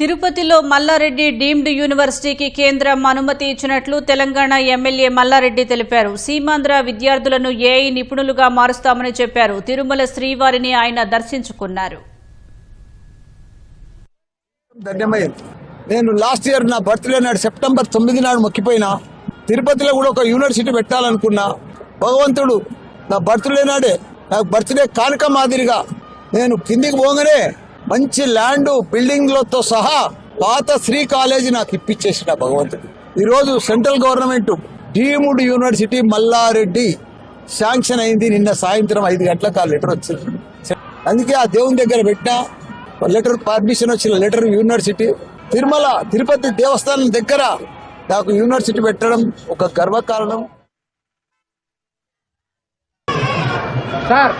తిరుపతిలో మల్లారెడ్డి డీమ్డ్ యూనివర్సిటీకి కేంద్రం అనుమతి ఇచ్చినట్లు తెలంగాణ ఎమ్మెల్యే మల్లారెడ్డి తెలిపారు. సీమాంధ్ర విద్యార్థులను ఏఐ నిపుణులుగా మారుస్తామని చెప్పారు. తిరుమల శ్రీవారిని ఆయన దర్శించుకున్నారు. నేను లాస్ట్ ఇయర్ నా బర్త్డే నాడు సెప్టెంబర్ 9 నాడు మొక్కిపోయినా. తిరుపతిలో కూడా ఒక యూనివర్సిటీ పెట్టాలనుకున్నా. భగవంతుడు నా బర్త్డే నాడే నాకు బర్త్డే కానుక మాదిరిగా నేను కిందికి పోగానే మంచి ల్యాండ్ బిల్డింగ్లతో సహా పాత శ్రీ కాలేజీ నాకు ఇప్పించేసిన భగవంతుడు. ఈరోజు central government deemed university Mallareddy sanction అయింది. నిన్న సాయంత్రం 5 గంటలకు ఆ లెటర్ వచ్చింది. అందుకే ఆ దేవుని దగ్గర పెట్టిన లెటర్, పర్మిషన్ వచ్చిన లెటర్. యూనివర్సిటీ తిరుపతి దేవస్థానం దగ్గర నాకు యూనివర్సిటీ పెట్టడం ఒక గర్వకారణం. సార్